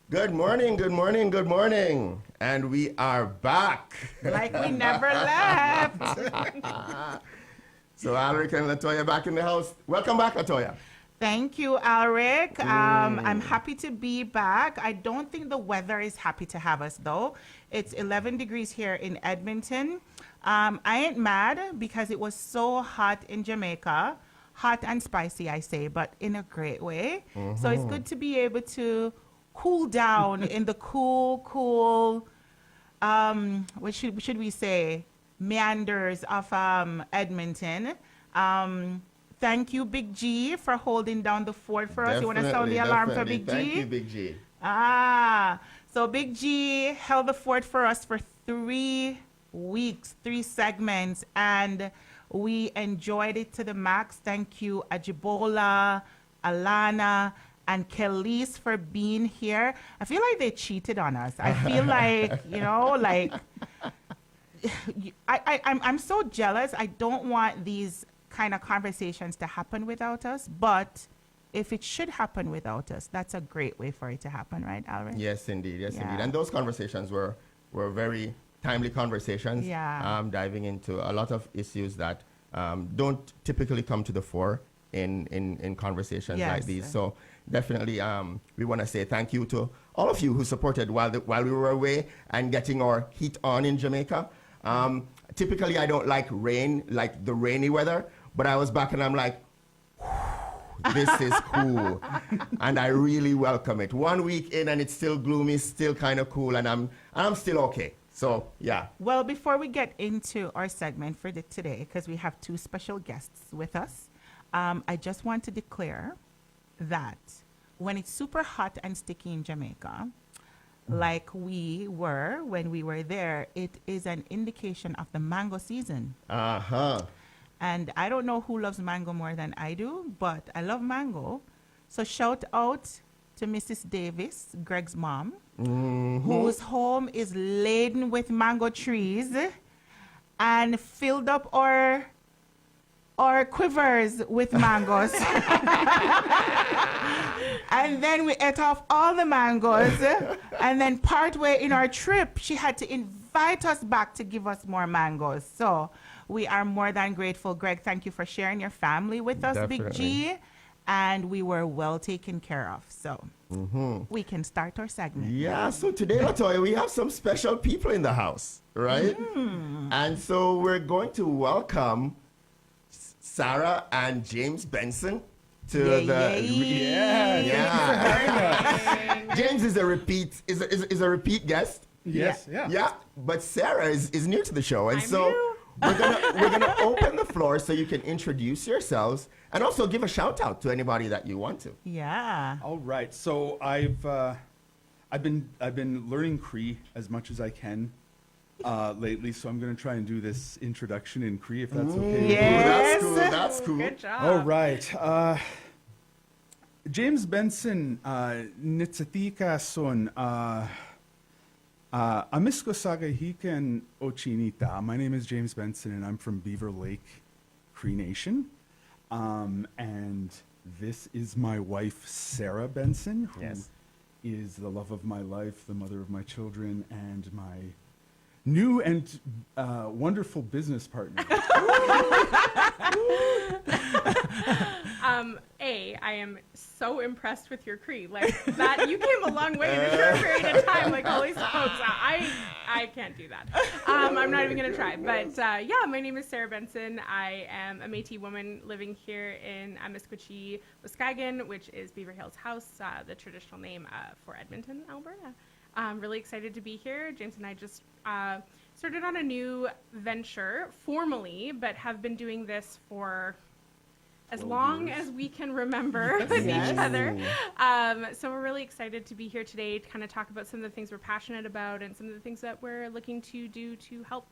Good morning, good morning, good morning. And we are back. Like we never left. So Alric and Latoya back in the house. Welcome back, Latoya. Thank you, Alric. I'm happy to be back. I don't think the weather is happy to have us, though. It's 11 degrees here in Edmonton. I ain't mad because it was so hot in Jamaica. Hot and spicy, I say, but in a great way. So it's good to be able to cool down in the cool, what should we say, meanders of Edmonton. Thank you, Big G, for holding down the fort for us. You want to sound the alarm for Big G? Thank you, Big G. So Big G held the fort for us for 3 weeks, 3 segments, and we enjoyed it to the max. Thank you, Ajibola, Alana, and Kelly's for being here. I feel like they cheated on us. I feel like, I'm so jealous. I don't want these kind of conversations to happen without us, but if it should happen without us, that's a great way for it to happen, right, Alric? Yes, indeed. Yes, indeed. And those conversations were very timely conversations, diving into a lot of issues that don't typically come to the fore in conversations like these. So definitely we want to say thank you to all of you who supported while we were away and getting our heat on in Jamaica. Typically I don't like rain, like the rainy weather, but I was back and I'm like, this is cool. And I really welcome it. 1 week in and it's still gloomy, still kind of cool, and I'm still okay. So, yeah. Well, before we get into our segment for today, because we have 2 special guests with us, I just want to declare that when it's super hot and sticky in Jamaica, like we were when we were there, it is an indication of the mango season. And I don't know who loves mango more than I do, but I love mango. So shout out to Mrs. Davis, Greg's mom, whose home is laden with mango trees and filled up our quivers with mangoes. And then we ate off all the mangoes. And then partway in our trip, she had to invite us back to give us more mangoes. So we are more than grateful. Greg, thank you for sharing your family with us, Definitely. Big G. And we were well taken care of. So we can start our segment. Yeah, so today, Latoya, we have some special people in the house, right? And so we're going to welcome Sarah and James Benson to James is a repeat guest. Yes, yeah. But Sarah is new to the show, and I'm so new. we're gonna open the floor so you can introduce yourselves and also give a shout out to anybody that you want to. Yeah. All right. So I've been learning Cree as much as I can lately, so I'm going to try and do this introduction in Cree, if that's okay. Yes. That's cool. Good job. All right. James Benson, Nitsatika son, Amisko Sagahiken Ochinita. My name is James Benson, and I'm from Beaver Lake, Cree Nation. And this is my wife, Sarah Benson, who is the love of my life, the mother of my children, and my new and wonderful business partner. I am so impressed with your Cree. Like that, you came a long way in a short period of time. Like holy smokes, I can't do that. I'm not even gonna try. But my name is Sarah Benson. I am a Métis woman living here in Amiskwachi, Muskogee, which is Beaver Hills House, the traditional name for Edmonton, Alberta. I'm really excited to be here. James and I just started on a new venture formally, but have been doing this for as long as we can remember with each other. So we're really excited to be here today to kind of talk about some of the things we're passionate about and some of the things that we're looking to do to help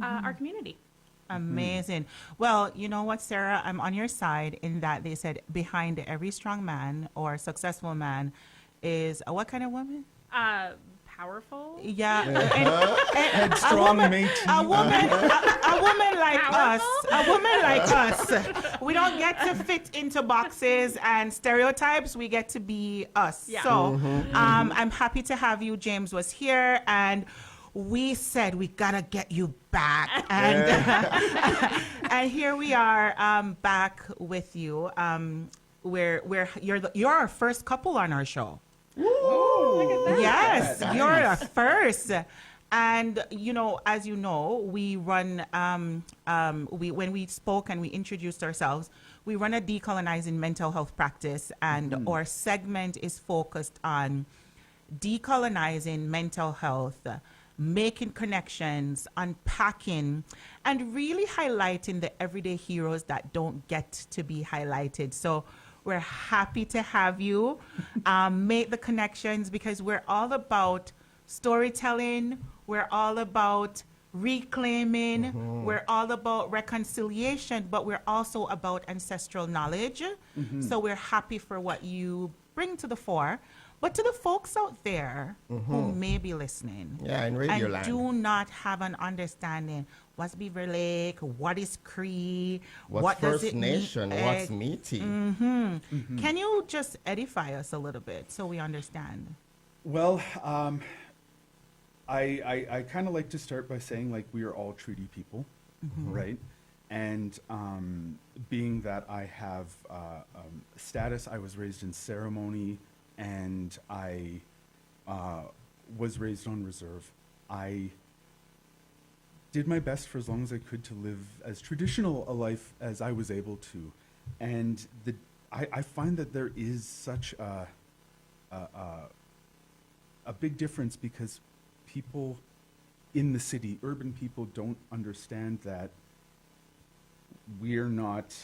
our community. Amazing. Well, you know what, Sarah? I'm on your side in that they said behind every strong man or successful man is a what kind of woman? powerful. Yeah, Headstrong Métis. a woman like us, we don't get to fit into boxes and stereotypes. We get to be us. Yeah. So, I'm happy to have you. James was here, and we said we gotta get you back, and and here we are, back with you. Where you're our first couple on our show. Oh, look at that. Yes, Nice. you're a first. And as you know, we run when we spoke and we introduced ourselves, we run a decolonizing mental health practice, and our segment is focused on decolonizing mental health, making connections, unpacking, and really highlighting the everyday heroes that don't get to be highlighted. So we're happy to have you make the connections, because we're all about storytelling. We're all about reclaiming. We're all about reconciliation, but we're also about ancestral knowledge. So we're happy for what you bring to the fore. But to the folks out there who may be listening in Radio and Land. do not have an understanding, what's Beaver Lake, what is Cree, What's what does First it Nation? mean? What's Métis? Can you just edify us a little bit so we understand? Well, I kind of like to start by saying, like, we are all treaty people, right? And being that I have status, I was raised in ceremony, and I was raised on reserve. I did my best for as long as I could to live as traditional a life as I was able to. And I find that there is such a big difference, because people in the city, urban people, don't understand that we're not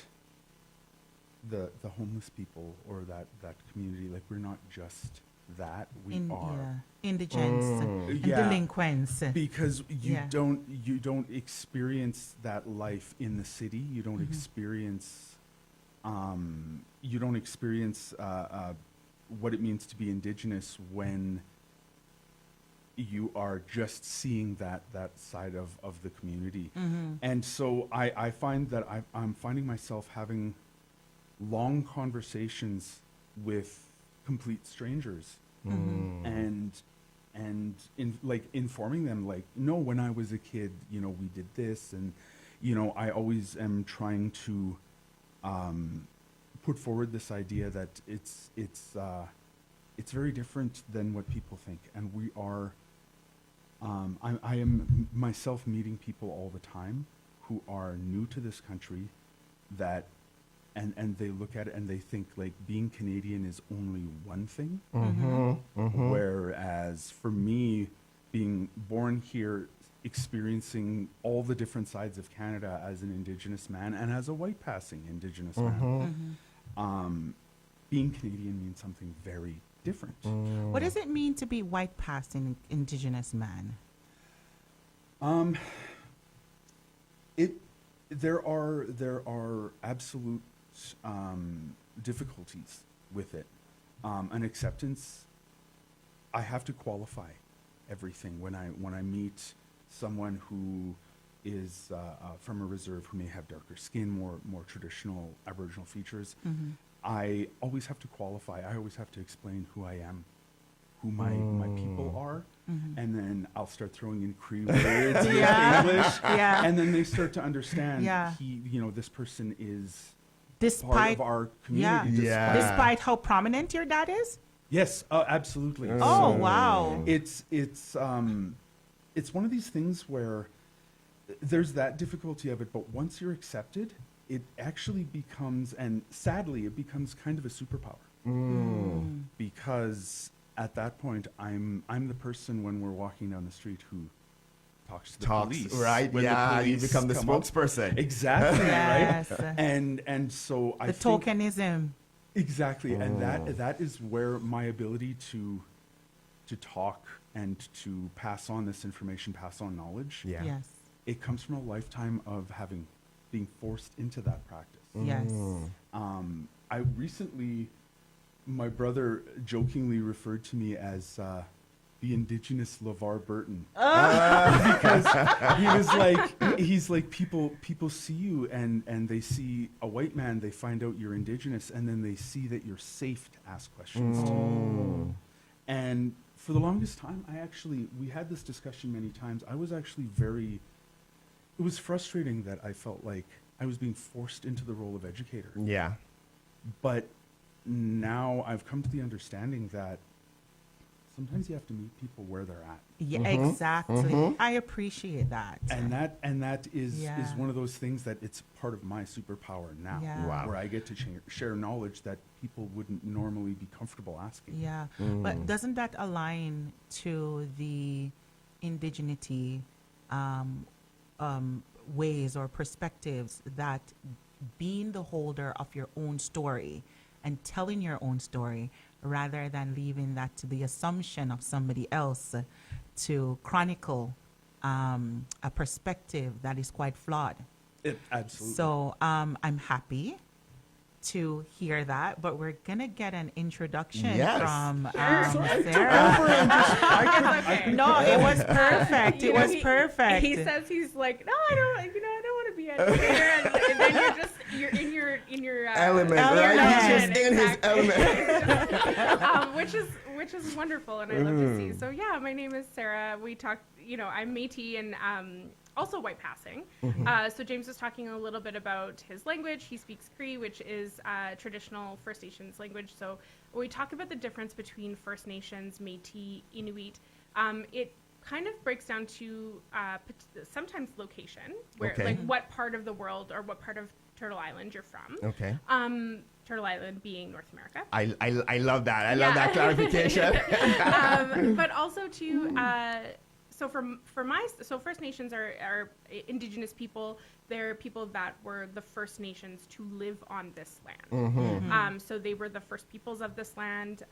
the homeless people or that community. Like, we're not just that. We are Indigents and Yeah. delinquents. because you Yeah. don't experience that life in the city. You don't experience what it means to be Indigenous when you are just seeing that side of the community. And so I find that I'm finding myself having long conversations with complete strangers, and informing them, like, no, when I was a kid, we did this, and I always am trying to put forward this idea that it's very different than what people think, and we are. I am myself meeting people all the time who are new to this country, and they look at it and they think, like, being Canadian is only one thing. Whereas for me, being born here, experiencing all the different sides of Canada as an Indigenous man and as a white passing Indigenous man, being Canadian means something very different. What does it mean to be white passing Indigenous man? There are absolute difficulties with it. An acceptance. I have to qualify everything when I meet someone who is from a reserve, who may have darker skin, more traditional Aboriginal features. I always have to qualify. I always have to explain who I am, who my people are, and then I'll start throwing in Cree words in English, and then they start to understand. This person is part of our community. Despite how prominent your dad is. Yes, absolutely. Oh, wow. It's one of these things where there's that difficulty of it, but once you're accepted, it actually becomes, and sadly, it becomes kind of a superpower. Because at that point, I'm the person when we're walking down the street who talks to the police. Right? When the You police become the come up. spokesperson. Exactly, Yes. right? And so I The think tokenism. exactly, and that is where my ability to talk and to pass on this information, pass on knowledge. Yeah. Yes. It comes from a lifetime of being forced into that practice. Yes. I recently, my brother jokingly referred to me as the Indigenous LeVar Burton. Because he's like, people see you and they see a white man, they find out you're Indigenous, and then they see that you're safe to ask questions to. And for the longest time, we had this discussion many times. I was actually it was frustrating that I felt like I was being forced into the role of educator. Yeah. But now I've come to the understanding that sometimes you have to meet people where they're at. Yeah, exactly. I appreciate that. And that is one of those things that it's part of my superpower now, where I get to share knowledge that people wouldn't normally be comfortable asking. Yeah, but doesn't that align to the indigeneity ways or perspectives that being the holder of your own story and telling your own story rather than leaving that to the assumption of somebody else to chronicle a perspective that is quite flawed? Absolutely. So I'm happy to hear that, but we're gonna get an introduction from Sarah. No, it was perfect. It was perfect. He says he's like, no, I don't want to be educator, and then you're in your element, right? He's just in his element. which is wonderful, and I love to see. So yeah, my name is Sarah. We talked, I'm Métis and also white passing. So James was talking a little bit about his language. He speaks Cree, which is traditional First Nations language. So when we talk about the difference between First Nations, Métis, Inuit, it kind of breaks down to sometimes location, where like what part of the world or what part of Turtle Island you're from. Okay. Turtle Island being North America. I love that. I love that clarification. But also to so First Nations are Indigenous people. They're people that were the first nations to live on this land. So they were the first peoples of this land.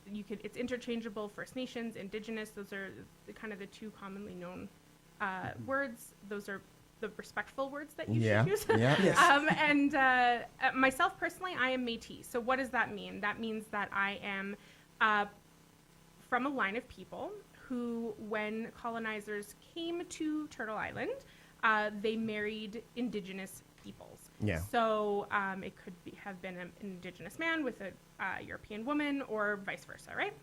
It's interchangeable. First Nations, Indigenous. Those are kind of the two commonly known words. Those are the respectful words that you should use. And myself personally, I am Métis. So what does that mean? That means that I am from a line of people who, when colonizers came to Turtle Island, they married Indigenous peoples. Yeah. So it could have been an Indigenous man with a European woman, or vice versa, right?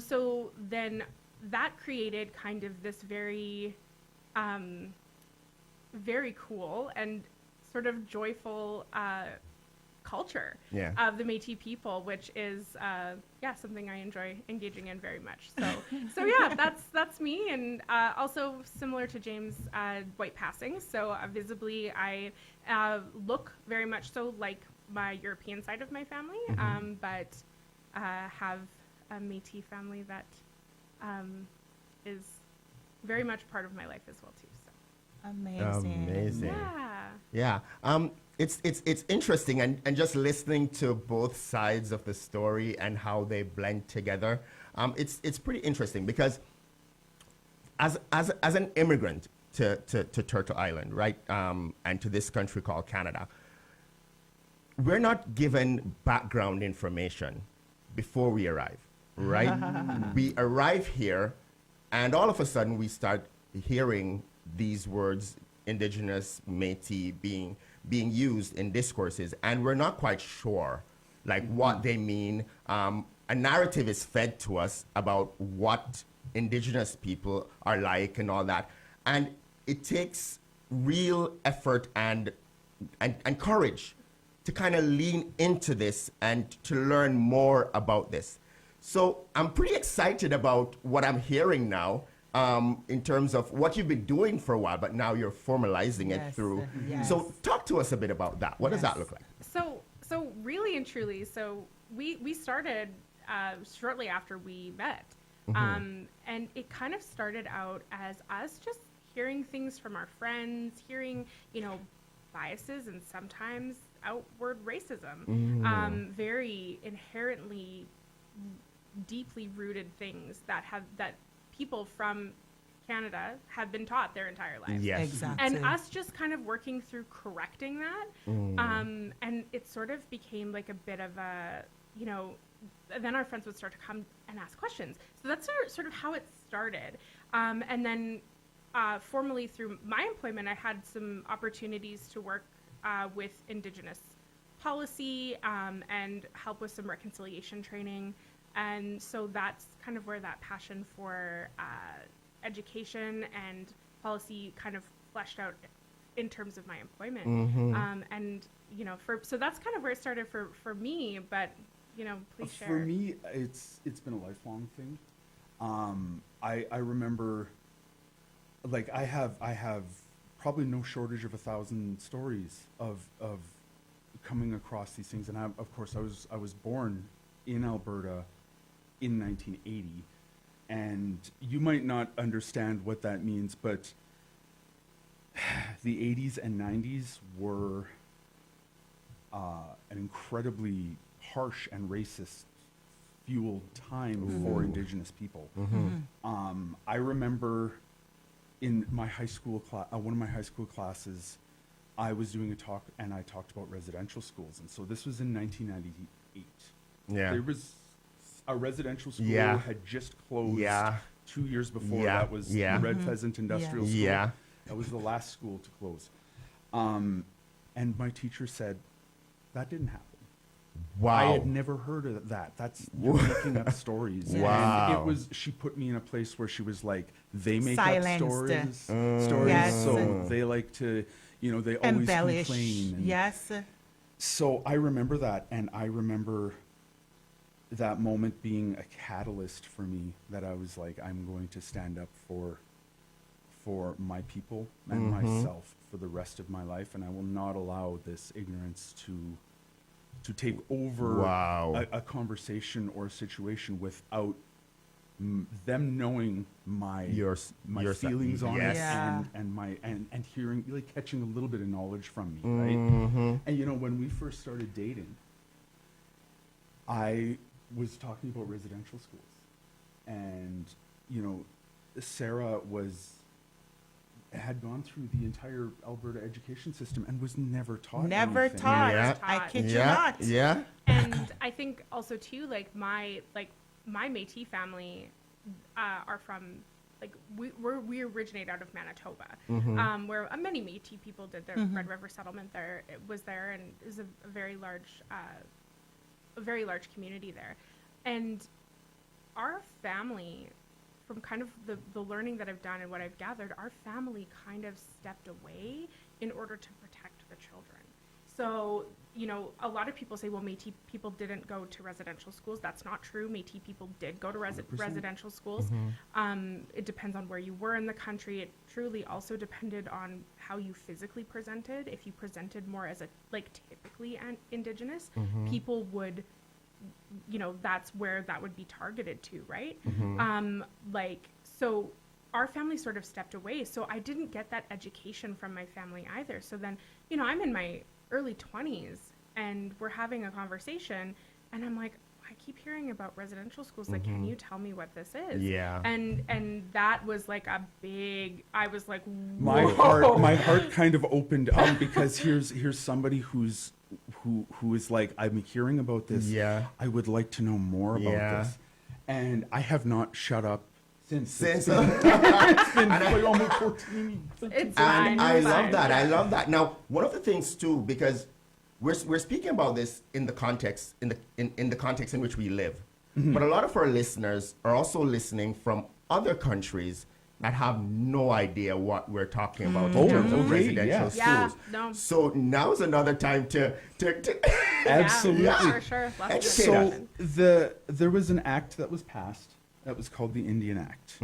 So then that created kind of this very, very cool and sort of joyful culture of the Métis people, which is something I enjoy engaging in very much. So yeah, that's me, and also similar to James, white passing. So visibly, I look very much so like my European side of my family, but have a Métis family that is very much part of my life as well too. So amazing. Yeah. It's interesting, and just listening to both sides of the story and how they blend together. It's pretty interesting because as an immigrant to Turtle Island, right, and to this country called Canada, we're not given background information before we arrive, right? We arrive here, and all of a sudden we start hearing these words, Indigenous, Métis, being used in discourses, and we're not quite sure like what they mean. A narrative is fed to us about what Indigenous people are like and all that, and it takes real effort and courage to kind of lean into this and to learn more about this. So I'm pretty excited about what I'm hearing now, in terms of what you've been doing for a while, but now you're formalizing it through. So talk to us a bit about that. What does that look like? So really and truly, so we started shortly after we met. And it kind of started out as us just hearing things from our friends, hearing, biases and sometimes outward racism, very inherently deeply rooted things that people from Canada have been taught their entire lives. Yes. Exactly. And us just kind of working through correcting that. And it sort of became like a bit of a, then our friends would start to come and ask questions. So that's sort of how it started. And then formally through my employment, I had some opportunities to work with Indigenous policy and help with some reconciliation training. And so that's kind of where that passion for education and policy kind of fleshed out in terms of my employment. And, you know, so that's kind of where it started for me, but, you know, please share. For me, it's been a lifelong thing. I remember, like, I have probably no shortage of 1,000 stories of coming across these things. And of course, I was born in Alberta in 1980, and you might not understand what that means, but the 80s and 90s were an incredibly harsh and racist fueled time for Indigenous people. I remember in my high school class, one of my high school classes, I was doing a talk, and I talked about residential schools. And so this was in 1998. Yeah. There was a residential school had just closed 2 years before. That was the Red Pheasant Industrial School. Yeah. That was the last school to close. And my teacher said, that didn't happen. Wow. I had never heard of that. That's you're making up stories. Wow. And it was, she put me in a place where she was like, they make Silenced. up stories. Yes. So they like to, you know, they always Embellish. complain. And Yes. so I remember that, and I remember that moment being a catalyst for me, that I was like, I'm going to stand up for my people and myself for the rest of my life, and I will not allow this ignorance to take over a conversation or a situation without them knowing my feelings on it, and hearing, like, catching a little bit of knowledge from me, right? And you know, when we first started dating, I was talking about residential schools, and you know, Sarah had gone through the entire Alberta education system and was never taught. Never anything. taught. Yeah. I kid you not. Yeah. And I think also too, like my Métis family are from, like, we originate out of Manitoba, where many Métis people did their Red River settlement there. It was there, and it was a very large community there. And our family, from kind of the learning that I've done and what I've gathered, our family kind of stepped away in order to protect the children. So, you know, a lot of people say, well, Métis people didn't go to residential schools. That's not true. Métis people did go to residential schools. It depends on where you were in the country. It truly also depended on how you physically presented. If you presented more as typically Indigenous, people would, you know, that's where that would be targeted to, right? So our family sort of stepped away. So I didn't get that education from my family either. So then, you know, I'm in my early 20s and we're having a conversation, and I'm like, I keep hearing about residential schools. Like, can you tell me what this is? Yeah. And that was like a big, I was like, whoa. My heart kind of opened up, because here's somebody who is like, I'm hearing about this. Yeah. I would like to know more about this. And I have not shut up since. It's been like almost 14. it's And fine. I It's love fine. that. I love that. Now, one of the things too, because we're speaking about this in the context in the context in which we live, but a lot of our listeners are also listening from other countries that have no idea what we're talking about in terms of residential schools. Yeah, no. So now's another time to Absolutely. Yeah, for sure. Lots of Educate So there was an act that was passed that was called the Indian Act,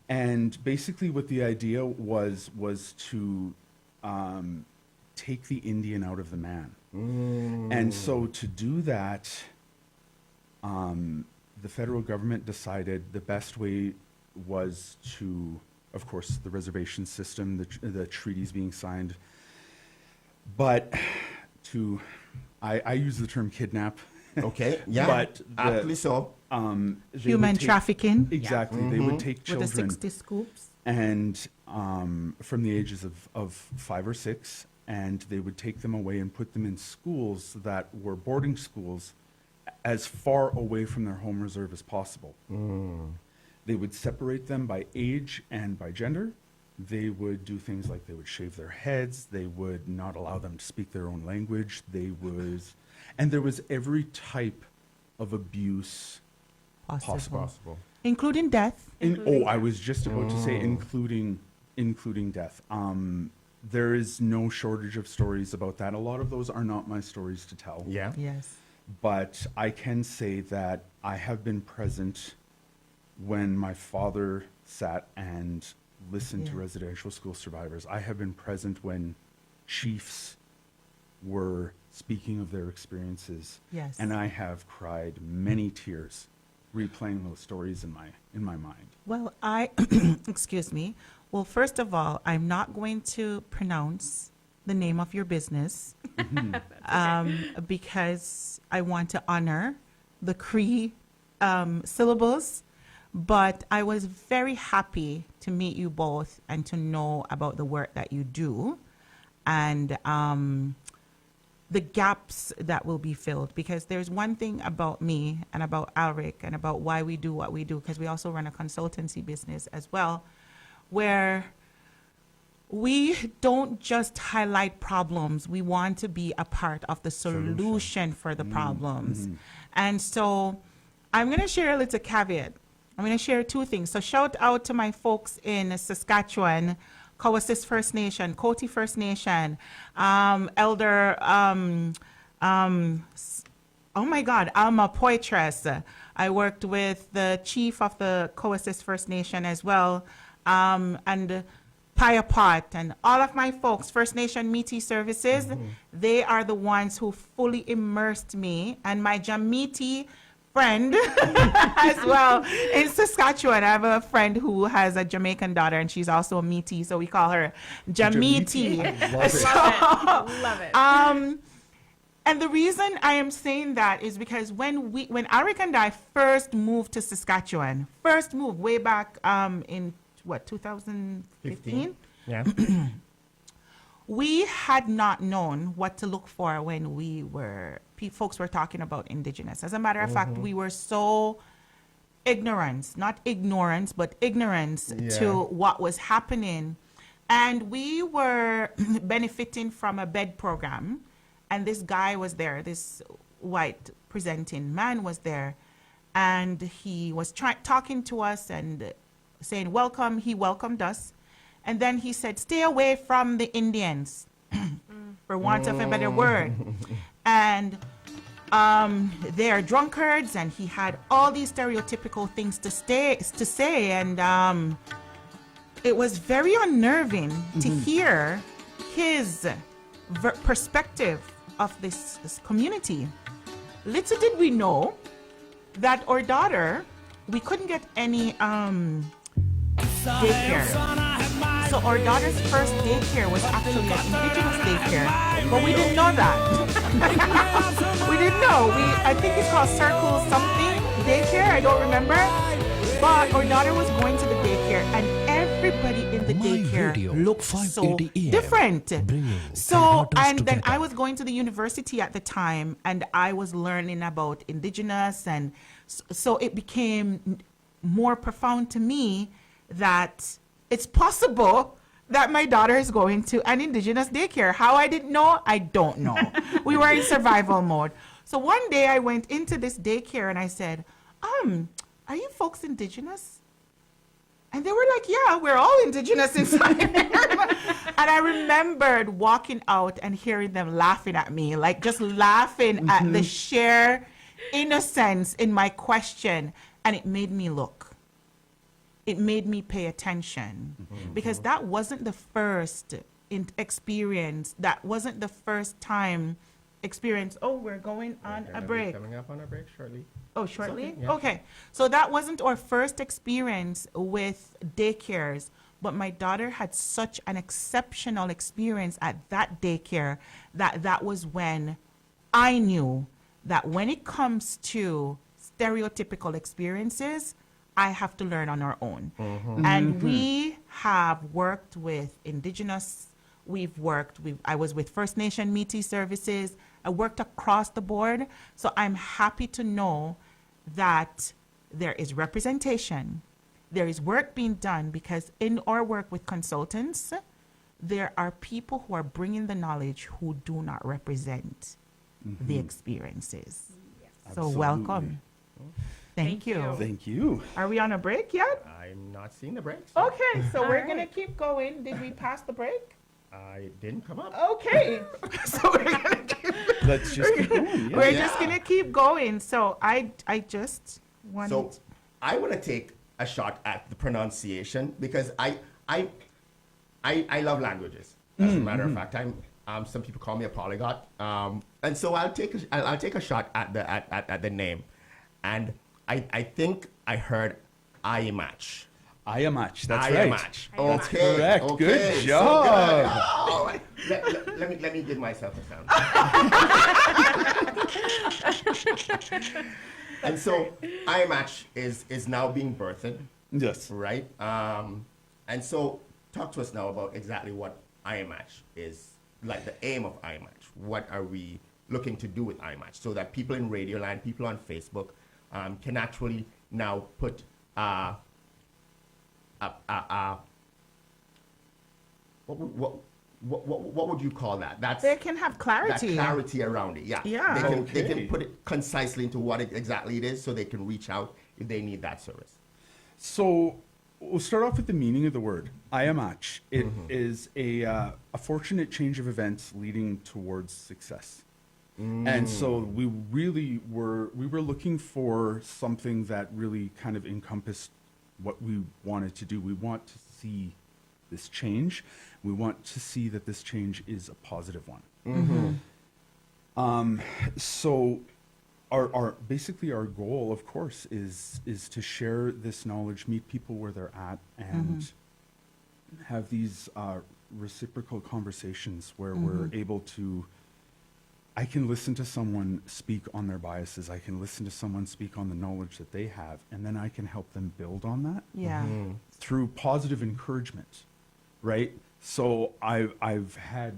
and basically what the idea was to take the Indian out of the man. And so to do that, the federal government decided the best way was to, of course, the reservation system, the treaties being signed, but to, I use the term kidnap. Okay. Yeah. But aptly so. they Human would take- trafficking Exactly. They would take with the children 60 scoops. and from the ages of 5 or 6, and they would take them away and put them in schools that were boarding schools as far away from their home reserve as possible. They would separate them by age and by gender. They would do things like they would shave their heads. They would not allow them to speak their own language. And there was every type of abuse possible. Including death. I was just about to say including death. There is no shortage of stories about that. A lot of those are not my stories to tell. Yeah. Yes. But I can say that I have been present when my father sat and listened to residential school survivors. I have been present when chiefs were speaking of their experiences. Yes. And I have cried many tears replaying those stories in my mind. Well, excuse me. Well, first of all, I'm not going to pronounce the name of your business because I want to honor the Cree syllables. But I was very happy to meet you both and to know about the work that you do and the gaps that will be filled. Because there's one thing about me and about Alric and about why we do what we do, because we also run a consultancy business as well, where we don't just highlight problems. We want to be a part of the solution for the problems. And so I'm going to share a little caveat. I'm going to share two things. So shout out to my folks in Saskatchewan, Cowasis First Nation, Coty First Nation, Elder, oh my God, Alma Poitras. I worked with the chief of the Cowasis First Nation as well, and Piapot and all of my folks, First Nation Métis Services, they are the ones who fully immersed me and my Jamiti friend as well in Saskatchewan. I have a friend who has a Jamaican daughter and she's also a Métis, so we call her Jamiti. Love it. And the reason I am saying that is because when Alric and I first moved to Saskatchewan, way back in 2015? Yeah. We had not known what to look for when folks were talking about Indigenous. As a matter of fact, we were so not ignorance, but ignorance to what was happening. And we were benefiting from a bed program. And this guy was there, this white presenting man was there. And he was talking to us and saying, welcome. He welcomed us. And then he said, stay away from the Indians, for want of a better word. And they are drunkards, and he had all these stereotypical things to say. And it was very unnerving to hear his perspective of this community. Little did we know that our daughter, we couldn't get any daycare. So our daughter's first daycare was actually an Indigenous daycare, but we didn't know that. We didn't know. I think it's called Circle something daycare. I don't remember. But our daughter was going to the daycare, and everybody in the daycare looked so different. So, and then I was going to the university at the time, and I was learning about Indigenous, and so it became more profound to me that it's possible that my daughter is going to an Indigenous daycare. How I didn't know, I don't know. We were in survival mode. So one day I went into this daycare and I said, are you folks Indigenous? And they were like, yeah, we're all Indigenous inside. And I remembered walking out and hearing them laughing at me, like just laughing at the sheer innocence in my question. And it made me look. It made me pay attention because that wasn't the first experience. That wasn't the first time experience. Oh, we're going on a break. Coming up on a break shortly. Oh, shortly? Okay, yeah. Okay. So that wasn't our first experience with daycares, but my daughter had such an exceptional experience at that daycare that was when I knew that when it comes to stereotypical experiences, I have to learn on our own. And we have worked with Indigenous. I was with First Nation Métis Services. I worked across the board. So I'm happy to know that there is representation. There is work being done, because in our work with consultants, there are people who are bringing the knowledge who do not represent the experiences. Yes. So Absolutely. welcome. Thank you. Thank you. Are we on a break yet? I'm not seeing the breaks. Okay, so All we're right. going to keep going. Did we pass the break? I didn't come up. Okay. So we're going to keep Let's just keep going. Yeah. We're just going to keep going. So I just wanted So I want to take a shot at the pronunciation, because I love languages. As a matter of fact, some people call me a polyglot, and so I'll take a shot at the name, and I think I heard AYIMAC. AYIMAC, that's right. AYIMAC. AYIMAC. Okay, Correct. okay, Good so job. Oh, let me give myself a sound. And so AYIMAC is now being birthed, Yes. right? And so talk to us now about exactly what AYIMAC is, like the aim of AYIMAC. What are we looking to do with AYIMAC, so that people in Radioland, people on Facebook, can actually now put what would you call that? That's they can have that clarity. clarity around it. Yeah. Yeah. They Okay. can put it concisely into what exactly it is, so they can reach out if they need that service. So we'll start off with the meaning of the word. AYIMAC. It is a fortunate change of events leading towards success. And so we were looking for something that really kind of encompassed what we wanted to do. We want to see this change. We want to see that this change is a positive one. So our basically our goal, of course, is to share this knowledge, meet people where they're at, and have these reciprocal conversations where we're able to. I can listen to someone speak on their biases. I can listen to someone speak on the knowledge that they have, and then I can help them build on that Yeah. through positive encouragement, right? So I've had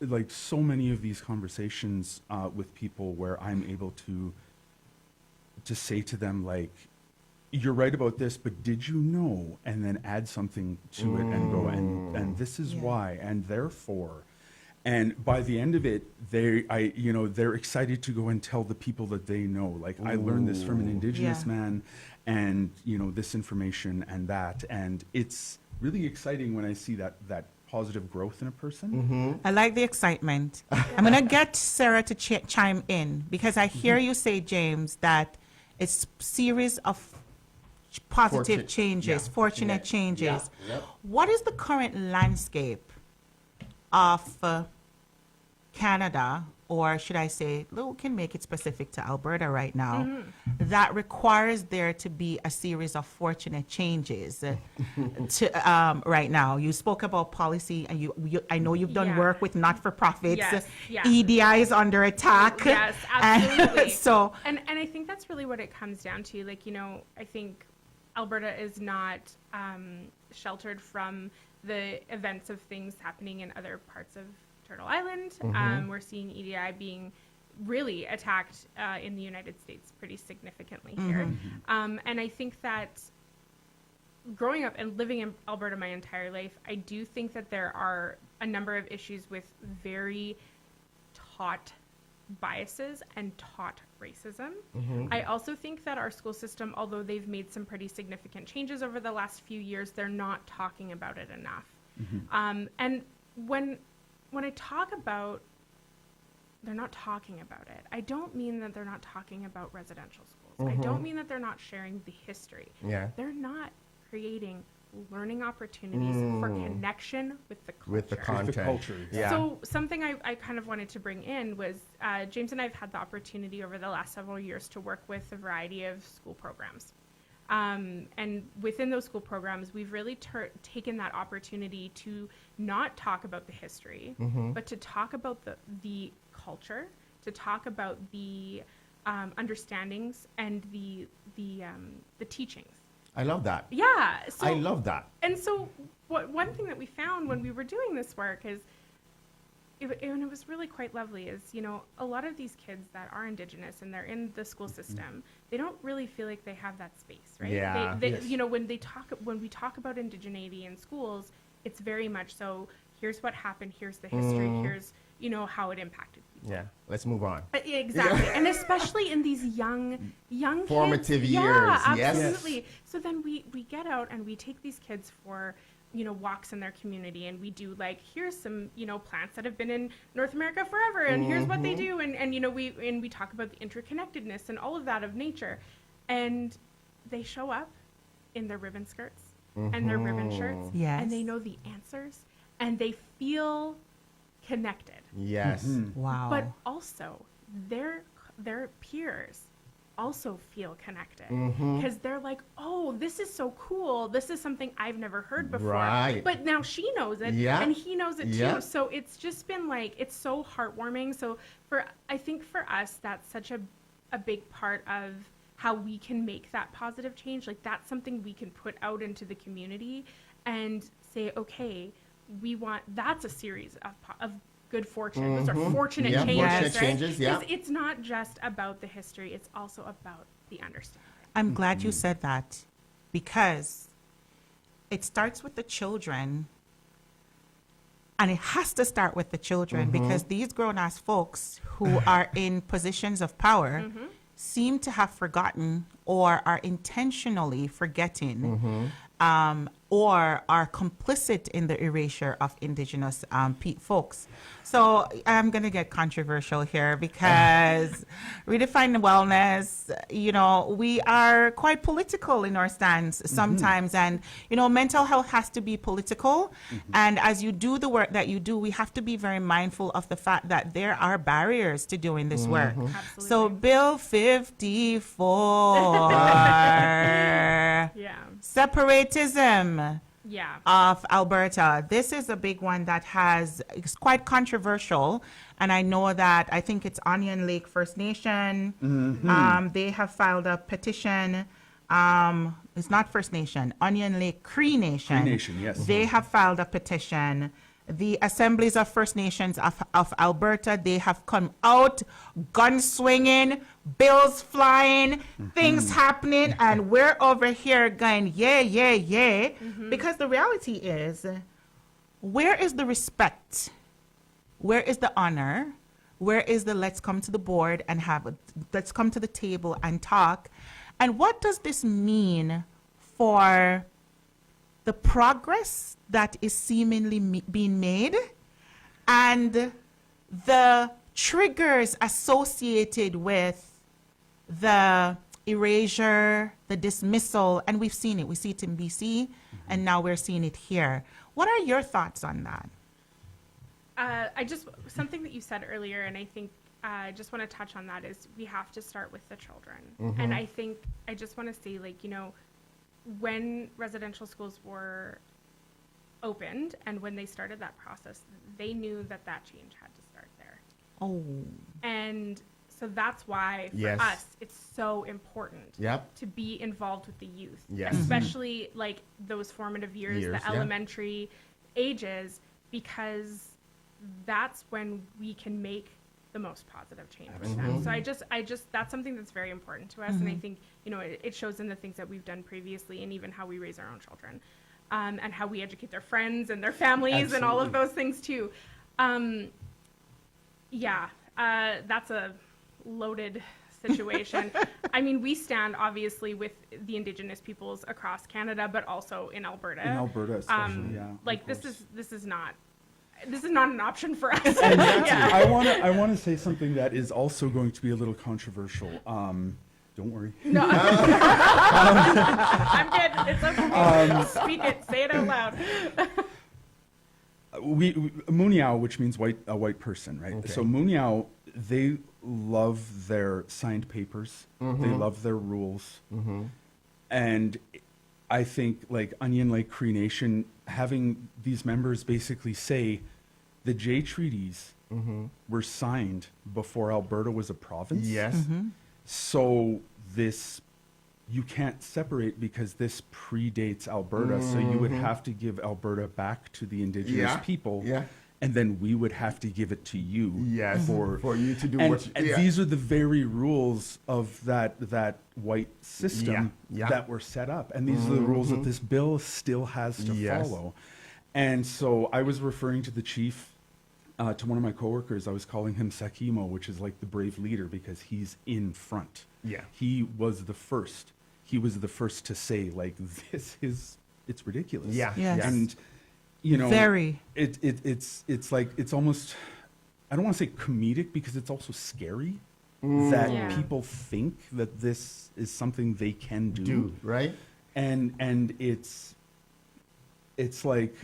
like so many of these conversations with people where I'm able to say to them, like, you're right about this, but did you know? And then add something to it and go, and this is Yeah. why, and therefore. And by the end of it, they're excited to go and tell the people that they know. Like, I learned this from an Indigenous Yeah. man, and this information and that, and it's really exciting when I see that positive growth in a person. I like the excitement. I'm going to get Sarah to chime in, because I hear you say, James, that it's series of positive changes, fortunate changes. Yeah. Yep. What is the current landscape of Canada, or should I say, we can make it specific to Alberta right now, that requires there to be a series of fortunate changes to right now? You spoke about policy, and I know you've done Yeah. work with not-for-profits. Yes, yeah. EDI is under attack. Yes, And absolutely. so, And I think that's really what it comes down to. Like, I think Alberta is not sheltered from the events of things happening in other parts of Turtle Island. We're seeing EDI being really attacked in the United States pretty significantly here. And I think that growing up and living in Alberta my entire life, I do think that there are a number of issues with very taught biases and taught racism. I also think that our school system, although they've made some pretty significant changes over the last few years, they're not talking about it enough. And when I talk about they're not talking about it, I don't mean that they're not talking about residential schools. I don't mean that they're not sharing the history. Yeah. They're not creating learning opportunities for connection with the culture. With the content. The culture, Yeah. So something I kind of wanted to bring in was James and I have had the opportunity over the last several years to work with a variety of school programs. And within those school programs, we've really taken that opportunity to not talk about the history, but to talk about the culture, to talk about the understandings and the teachings. I love that. Yeah. So, I love that. And so one thing that we found when we were doing this work is it was really quite lovely is, a lot of these kids that are Indigenous and they're in the school system, they don't really feel like they have that space, right? Yeah. Yes. When we talk about indigeneity in schools, it's very much so, here's what happened, here's the history, here's, how it impacted people. Yeah, let's move on. Exactly. Yeah. And especially in these young formative kids. years. Yeah, Yes. absolutely. So then we get out and we take these kids for walks in their community, and we do here's some plants that have been in North America forever, and here's what they do, and we talk about the interconnectedness and all of that of nature, and they show up in their ribbon skirts and their ribbon shirts, and they know the answers, and they feel connected. Yes. Wow. But also their peers also feel connected because they're like, oh, this is so cool. This is something I've never heard before. Right. But now she knows it and he knows it too. So it's just been it's so heartwarming. So I think for us, that's such a big part of how we can make that positive change. That's something we can put out into the community and say, okay, that's a series of good fortune. Those are fortunate changes, fortunate right? changes, yeah. It's not just about the history, it's also about the understanding. I'm glad you said that, because it starts with the children, and it has to start with the children, because these grown-ass folks who are in positions of power seem to have forgotten or are intentionally forgetting or are complicit in the erasure of Indigenous folks. So I'm going to get controversial here, because Redefine Wellness, we are quite political in our stance sometimes. And, mental health has to be political. And as you do the work that you do, we have to be very mindful of the fact that there are barriers to doing this work. Absolutely. So Bill 54, separatism of Alberta. This is a big one that is quite controversial. And I know that, I think it's Onion Lake First Nation. They have filed a petition. It's not First Nation, Onion Lake Cree Nation. Cree Nation, yes. They have filed a petition. The Assemblies of First Nations of Alberta, they have come out, gun swinging, bills flying, things happening, and we're over here going, yeah. Because the reality is, where is the respect? Where is the honor? Where is the let's come to the board and let's come to the table and talk? And what does this mean for the progress that is seemingly being made and the triggers associated with the erasure, the dismissal, and we've seen it. We see it in BC, and now we're seeing it here. What are your thoughts on that? Something that you said earlier, and I think I just want to touch on that, is we have to start with the children. And I think I just want to say, when residential schools were opened and when they started that process, they knew that change had to start there. Oh. And so that's why for us it's so important to be involved with the youth, especially those formative years, the elementary ages, because that's when we can make the most positive change with them. So I just that's something that's very important to us, and I think it shows in the things that we've done previously, and even how we raise our own children, and how we educate their friends and their families and all of those things too. That's a loaded situation. I mean, we stand obviously with the Indigenous peoples across Canada, but also in Alberta. In Alberta, especially, this is not an option for us. I want to say something that is also going to be a little controversial. Don't worry. No, I'm good. It's okay. Speak it. Say it out loud. Muniao, which means a white person, right? Okay. So Muniao, they love their signed papers. They love their rules. And I think Onion Lake Cree Nation, having these members basically say the J treaties were signed before Alberta was a province. Yes. So you can't separate because this predates Alberta. So you would have to give Alberta back to the Indigenous people. and then we would have to give it to you. Yes, for you to do what. And these are the very rules of that white system that were set up, and these are the rules that this bill still has to follow. And so I was referring to the chief, to one of my coworkers. I was calling him Sakimo, which is like the brave leader, because he's in front. Yeah, he was the first. He was the first to say, like, it's ridiculous. Yes. And you know, it's like, it's almost, I don't want to say comedic, because it's also scary that people think that this is something they can do, right? And it's like,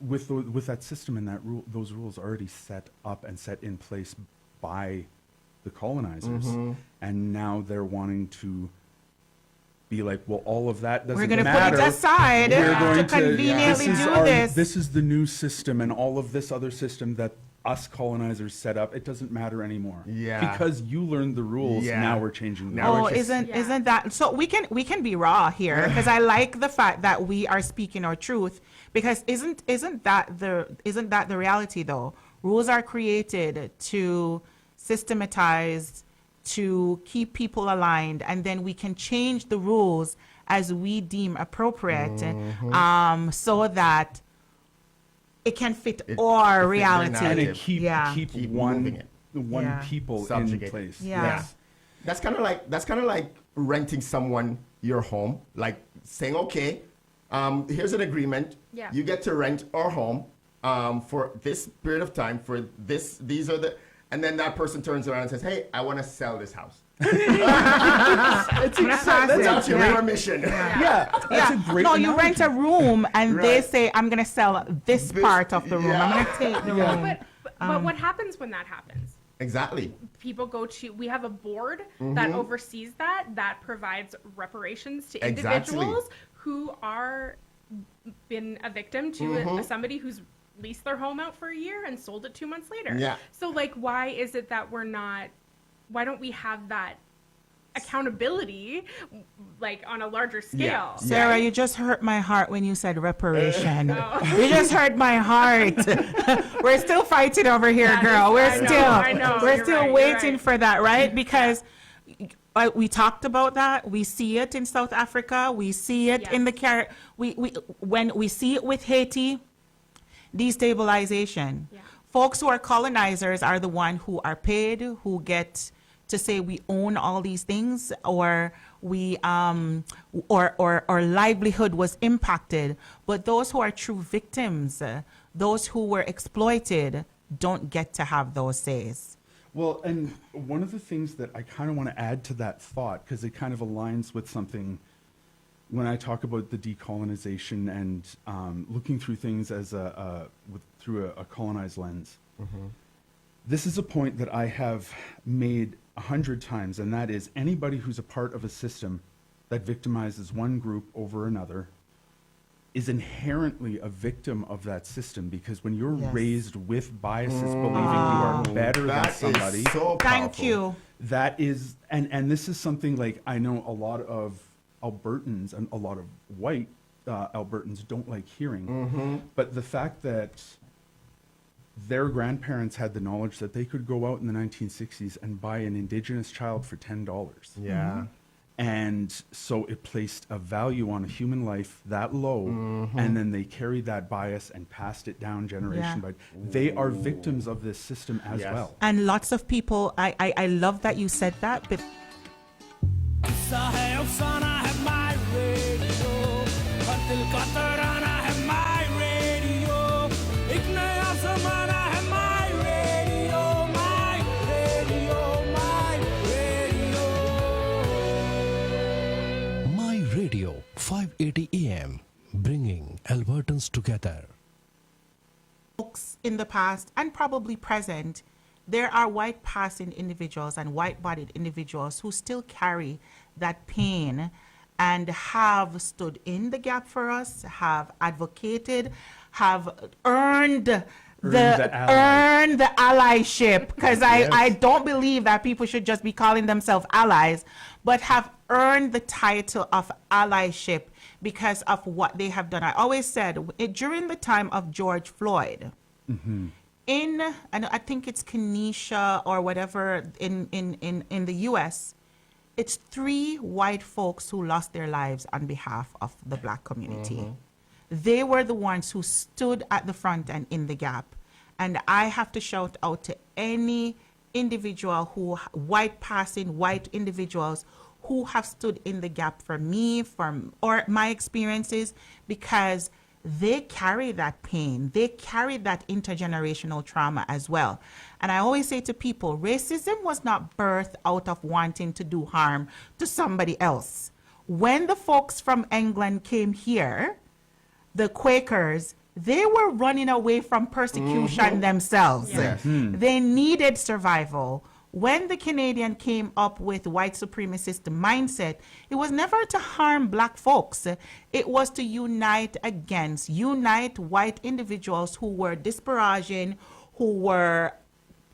with that system and that those rules already set up and set in place by the colonizers, and now they're wanting to be like, well, all of that doesn't matter. We're going to put it aside to conveniently do this. This is the new system, and all of this other system that us colonizers set up, it doesn't matter anymore. Yeah. Because you learned the rules, now we're changing the rules. Isn't that so? We can be raw here, because I like the fact that we are speaking our truth, because isn't that the reality though? Rules are created to systematize, to keep people aligned, and then we can change the rules as we deem appropriate, so that it can fit our reality. And it keep one people Subjugate. in place. Yes. That's kind of like renting someone your home, like saying, okay, here's an agreement. Yeah. You get to rent our home for this period of time, for this, these are the, and then that person turns around and says, hey, I want to sell this house. That's your permission. That's a great No, analogy. you rent a room and they say, I'm going to sell this part of the room. I'm going to take the room. But what happens when that happens? Exactly. People go to, we have a board that oversees that provides reparations to individuals who are been a victim to somebody who's leased their home out for a year and sold it 2 months later. Yeah. So like, why is it that why don't we have that accountability, like, on a larger scale? Yeah. Sarah, you just hurt my heart when you said reparation. You just hurt my heart. We're still fighting over here, girl. We're still waiting for that, right? Because we talked about that. We see it in South Africa. We see it in the Caribbean. When we see it with Haiti, destabilization. Yeah. Folks who are colonizers are the one who are paid, who get to say we own all these things, or we or livelihood was impacted. But those who are true victims, those who were exploited, don't get to have those says. Well, and one of the things that I kind of want to add to that thought, because it kind of aligns with something when I talk about the decolonization and looking through things as through a colonized lens. This is a point that I have made 100 times, and that is, anybody who's a part of a system that victimizes one group over another is inherently a victim of that system, because when you're raised with biases, believing you are better than somebody, Thank you. That is, and this is something, like, I know a lot of Albertans and a lot of white Albertans don't like hearing, but the fact that their grandparents had the knowledge that they could go out in the 1960s and buy an Indigenous child for $10. Yeah. And so it placed a value on a human life that low, and then they carried that bias and passed it down generation by. They are victims of this system as well. And lots of people, I love that you said that, but Radio 580 AM, bringing Albertans together. Folks in the past and probably present, there are white passing individuals and white-bodied individuals who still carry that pain and have stood in the gap for us, have advocated, have earned the allyship, because I don't believe that people should just be calling themselves allies, but have earned the title of allyship because of what they have done. I always said, during the time of George Floyd, And I think it's Kenesha or whatever in the U.S., it's 3 white folks who lost their lives on behalf of the black community. They were the ones who stood at the front and in the gap. And I have to shout out to any individual white individuals who have stood in the gap for me, or my experiences, because they carry that pain. They carry that intergenerational trauma as well. And I always say to people, racism was not birthed out of wanting to do harm to somebody else. When the folks from England came here, the Quakers, they were running away from persecution themselves. Yes. They needed survival. When the Canadian came up with white supremacist mindset, it was never to harm black folks. It was to unite white individuals who were disparaging, who were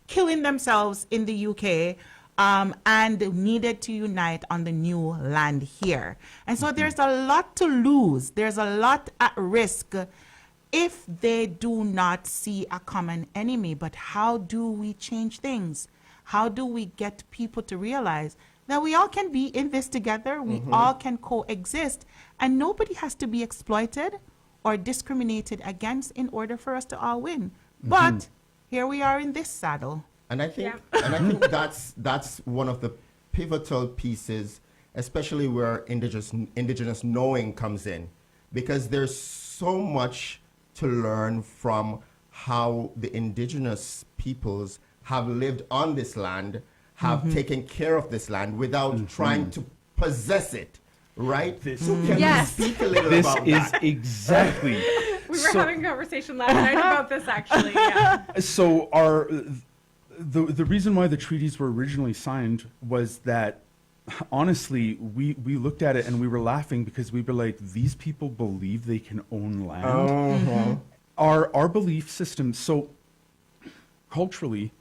killing themselves in the UK, and needed to unite on the new land here. And so there's a lot to lose. There's a lot at risk if they do not see a common enemy. But how do we change things? How do we get people to realize that we all can be in this together, we all can coexist, and nobody has to be exploited or discriminated against in order for us to all win? But here we are in this saddle. And I think that's one of the pivotal pieces, especially where indigenous knowing comes in, because there's so much to learn from how the indigenous peoples have lived on this land, have taken care of this land without trying to possess it, right? So can you speak a little about that? This is exactly. We were having a conversation last night about this, actually. Yeah. So the reason why the treaties were originally signed was that, honestly, we looked at it and we were laughing because we were like, these people believe they can own land. Our belief system, so culturally,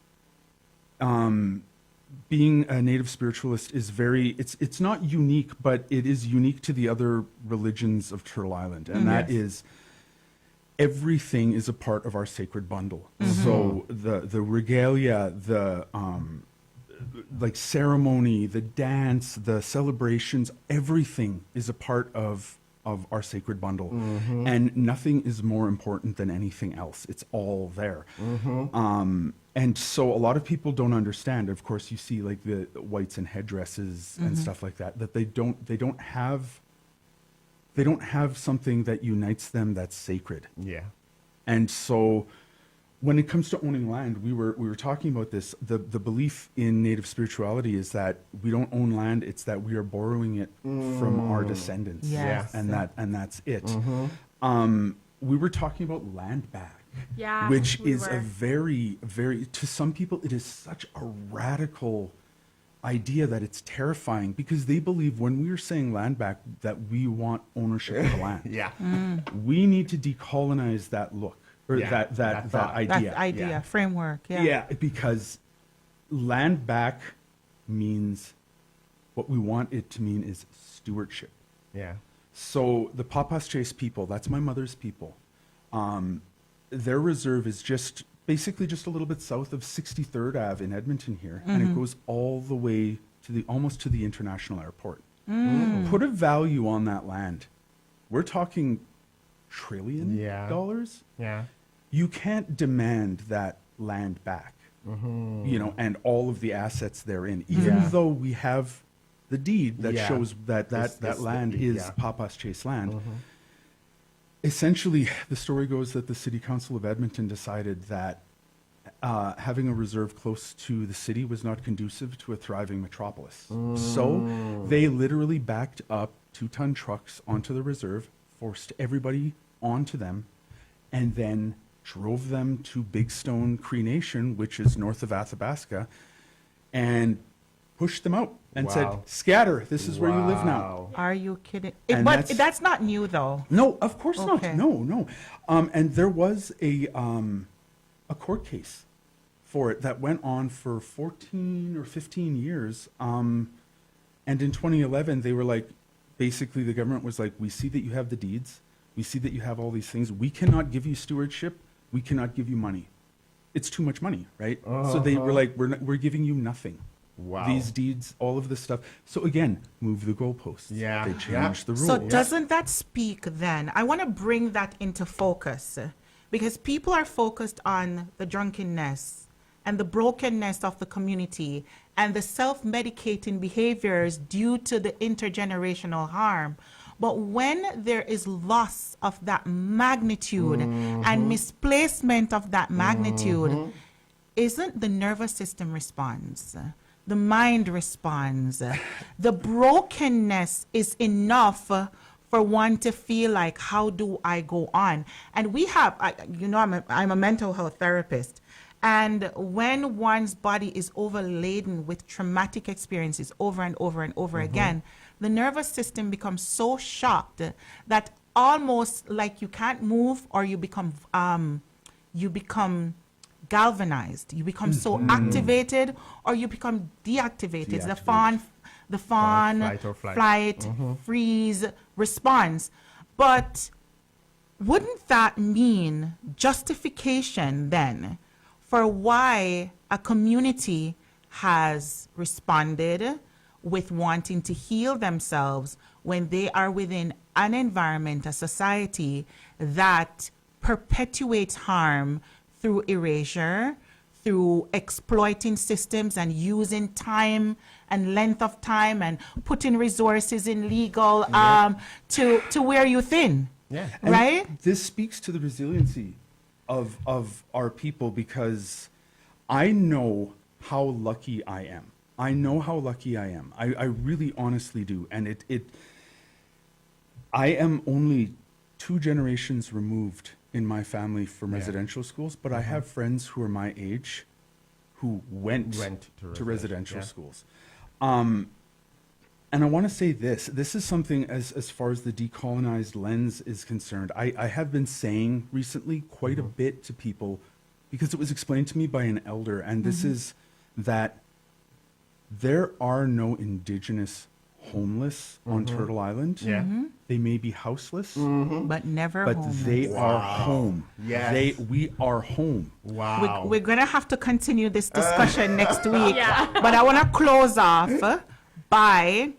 being a native spiritualist is it's not unique, but it is unique to the other religions of Turtle Island. And that is, everything is a part of our sacred bundle. So the regalia, the like ceremony, the dance, the celebrations, everything is a part of our sacred bundle. And nothing is more important than anything else. It's all there. And so a lot of people don't understand. Of course, you see like the whites in headdresses and stuff like that, that they don't have something that unites them that's sacred. Yeah. And so when it comes to owning land, we were talking about this. The belief in native spirituality is that we don't own land, it's that we are borrowing it from our descendants. Yes. And that's it. We were talking about land back. Yeah, which we is were. a very, very, to some people, it is such a radical idea that it's terrifying, because they believe when we are saying land back that we want ownership of the land. We need to decolonize that look, or that idea. That idea, framework, Yeah, because land back means, what we want it to mean is stewardship. Yeah. So the Papas Chase people, that's my mother's people. Their reserve is basically just a little bit south of 63rd Ave in Edmonton here, and it goes all the way to almost to the international airport. Put a value on that land. We're talking $1 trillion. Yeah. You can't demand that land back, and all of the assets therein, even though we have the deed that shows that land is Papas Chase land. Essentially, the story goes that the City Council of Edmonton decided that having a reserve close to the city was not conducive to a thriving metropolis. So they literally backed up 2-ton trucks onto the reserve, forced everybody onto them, and then drove them to Big Stone Cree Nation, which is north of Athabasca, and pushed them out and said, scatter, this is where you live now. Are you kidding? And But that's not new, though. No, of course Okay. not. No. And there was a court case for it that went on for 14 or 15 years. And in 2011, they were like, basically the government was like, we see that you have the deeds. We see that you have all these things. We cannot give you stewardship, we cannot give you money. It's too much money, right? So they were like, we're giving you nothing. Wow. These deeds, all of this stuff. So again, move the goalposts. Yeah. They changed the rules. So doesn't that speak then? I want to bring that into focus because people are focused on the drunkenness and the brokenness of the community and the self-medicating behaviors due to the intergenerational harm. But when there is loss of that magnitude and misplacement of that magnitude, isn't the nervous system responds? The mind responds. The brokenness is enough for one to feel like, how do I go on? And we have, I'm a mental health therapist. And when one's body is overladen with traumatic experiences over and over and over again, the nervous system becomes so shocked that almost like you can't move, or you become galvanized. You become so activated, or you become deactivated. The fawn, Fight or flight. flight, freeze response. But wouldn't that mean justification then for why a community has responded with wanting to heal themselves when they are within an environment, a society that perpetuates harm through erasure, through exploiting systems and using time and length of time and putting resources in legal to wear you thin? Yeah. Right? And this speaks to the resiliency of our people, because I know how lucky I am. I know how lucky I am. I really honestly do. And I am only 2 generations removed in my family from residential schools, but I have friends who are my age who went to residential schools. And I want to say this is something as far as the decolonized lens is concerned. I have been saying recently quite a bit to people, because it was explained to me by an elder, and this is that there are no Indigenous homeless on Turtle Island. Yeah. They may be houseless, But never but homeless. they are home. Yes. We are home. Wow. We're going to have to continue this discussion next week. Yeah. But I want to close off by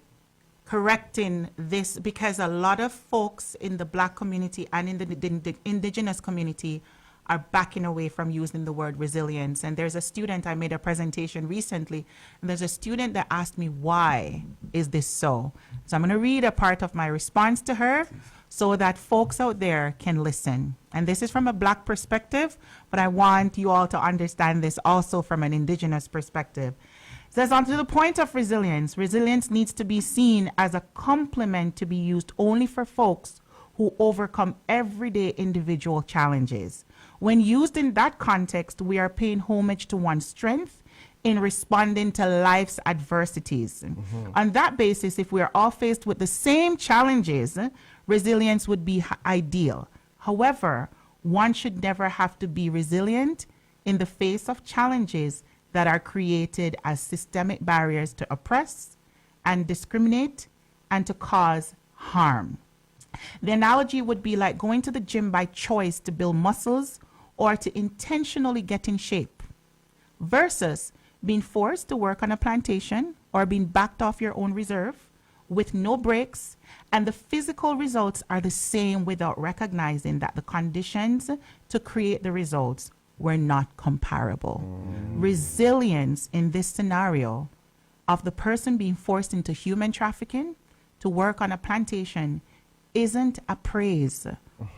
correcting this, because a lot of folks in the Black community and in the Indigenous community are backing away from using the word resilience. And there's a student, I made a presentation recently, and there's a student that asked me, why is this so? So I'm going to read a part of my response to her so that folks out there can listen. And this is from a Black perspective, but I want you all to understand this also from an Indigenous perspective. It says, on to the point of resilience, resilience needs to be seen as a complement to be used only for folks who overcome everyday individual challenges. When used in that context, we are paying homage to one's strength in responding to life's adversities. On that basis, if we are all faced with the same challenges, resilience would be ideal. However, one should never have to be resilient in the face of challenges that are created as systemic barriers to oppress and discriminate and to cause harm. The analogy would be like going to the gym by choice to build muscles or to intentionally get in shape, versus being forced to work on a plantation or being backed off your own reserve with no breaks, and the physical results are the same without recognizing that the conditions to create the results were not comparable. Resilience in this scenario of the person being forced into human trafficking to work on a plantation isn't a praise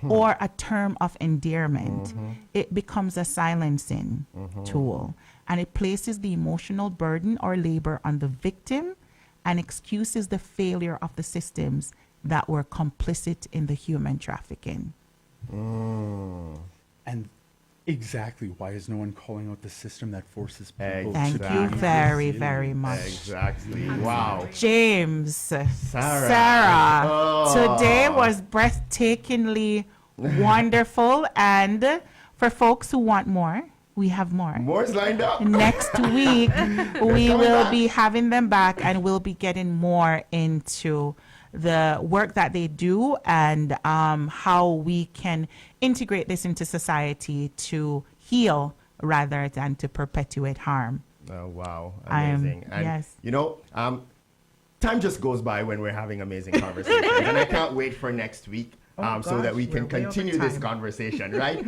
or a term of endearment. It becomes a silencing tool, and it places the emotional burden or labor on the victim and excuses the failure of the systems that were complicit in the human trafficking. And exactly why is no one calling out the system that forces people Thank to you be very, resilient? very much. Exactly. Wow. James, Sarah. today was breathtakingly wonderful. And for folks who want more, we have more. More is lined up. Next week, we coming will back. be having them back, and we'll be getting more into the work that they do and how we can integrate this into society to heal rather than to perpetuate harm. Oh, wow. Amazing. And, yes. you know, time just goes by when we're having amazing conversations. And I can't wait for next week so that we can continue this conversation, right?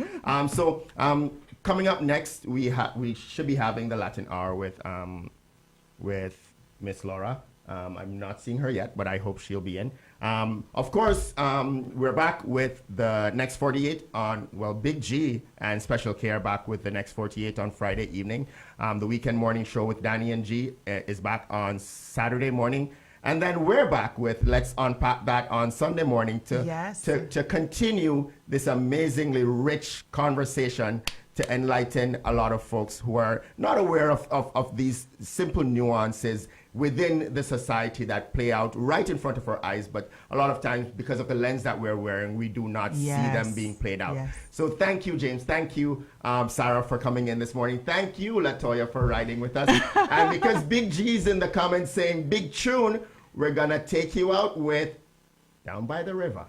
Coming up next, we should be having the Latin Hour with Miss Laura. I'm not seeing her yet, but I hope she'll be in. Of course, we're back with the Next 48 on, Big G and Special Care back with the Next 48 on Friday evening. The Weekend Morning Show with Danny and G is back on Saturday morning. And then we're back with Let's Unpack That on Sunday morning to continue this amazingly rich conversation to enlighten a lot of folks who are not aware of these simple nuances within the society that play out right in front of our eyes, but a lot of times because of the lens that we're wearing, we do not see them being played out. Yes. So thank you, James. Thank you, Sarah, for coming in this morning. Thank you, Latoya, for riding with us. And because Big G's in the comments saying big tune, we're gonna take you out with Down by the River.